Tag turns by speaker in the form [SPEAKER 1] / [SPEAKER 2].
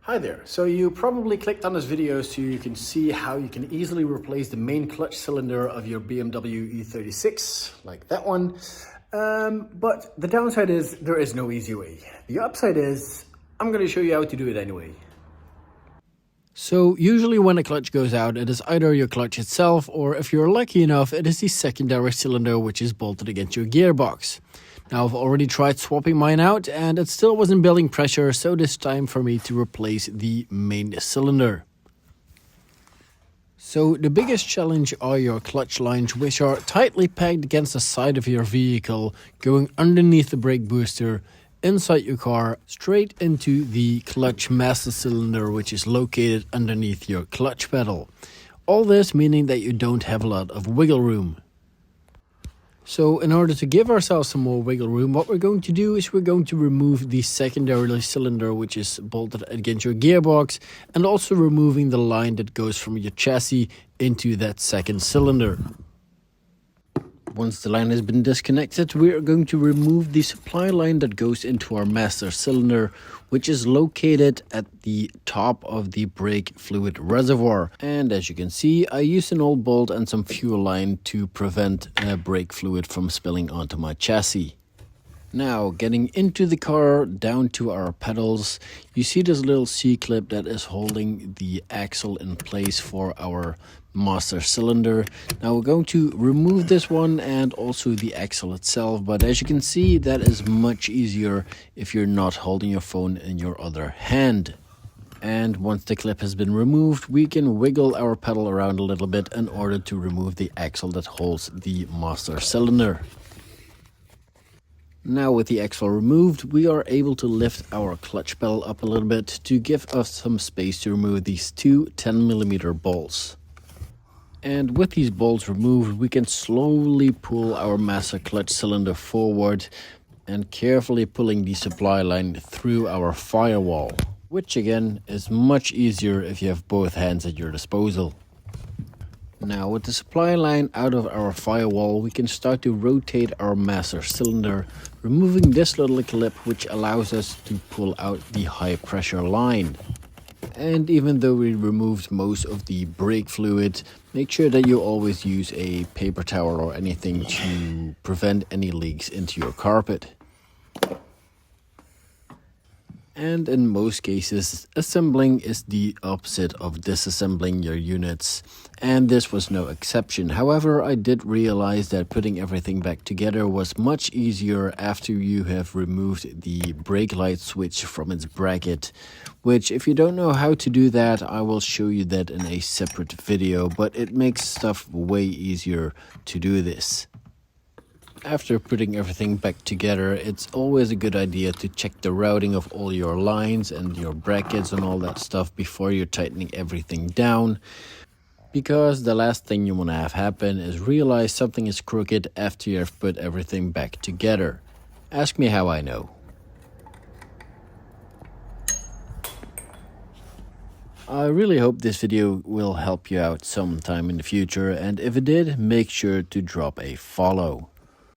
[SPEAKER 1] Hi there. So you probably clicked on this video so you can see how you can easily replace the main clutch cylinder of your BMW E36, like that one. But the downside is there is no easy way. The upside is I'm going to show you how to do it anyway. So usually when a clutch goes out, it is either your clutch itself, or if you're lucky enough, it is the secondary cylinder which is bolted against your gearbox. Now I've already tried swapping mine out and it still wasn't building pressure, so it is time for me to replace the main cylinder. So the biggest challenge are your clutch lines, which are tightly packed against the side of your vehicle, going underneath the brake booster, inside your car, straight into the clutch master cylinder, which is located underneath your clutch pedal. All this meaning that you don't have a lot of wiggle room. So in order to give ourselves some more wiggle room, what we're going to do is we're going to remove the secondary cylinder which is bolted against your gearbox, and also removing the line that goes from your chassis into that second cylinder. Once the line has been disconnected, we are going to remove the supply line that goes into our master cylinder, which is located at the top of the brake fluid reservoir. And as you can see, I used an old bolt and some fuel line to prevent brake fluid from spilling onto my chassis. Now, getting into the car, down to our pedals, you see this little C-clip that is holding the axle in place for our master cylinder. Now we're going to remove this one and also the axle itself, but as you can see, that is much easier if you're not holding your phone in your other hand. And once the clip has been removed, we can wiggle our pedal around a little bit in order to remove the axle that holds the master cylinder. Now with the axle removed, we are able to lift our clutch pedal up a little bit to give us some space to remove these two 10mm bolts. And with these bolts removed, we can slowly pull our master clutch cylinder forward and carefully pulling the supply line through our firewall, which again is much easier if you have both hands at your disposal. Now with the supply line out of our firewall, we can start to rotate our master cylinder, removing this little clip which allows us to pull out the high pressure line. And even though we removed most of the brake fluid, make sure that you always use a paper towel or anything to prevent any leaks into your carpet. And in most cases, assembling is the opposite of disassembling your units, and this was no exception. However, I did realize that putting everything back together was much easier after you have removed the brake light switch from its bracket, which if you don't know how to do that, I will show you that in a separate video, but it makes stuff way easier to do this. After putting everything back together, it's always a good idea to check the routing of all your lines and your brackets and all that stuff before you're tightening everything down, because the last thing you want to have happen is realize something is crooked after you have put everything back together. Ask me how I know. I really hope this video will help you out sometime in the future, and if it did, make sure to drop a follow.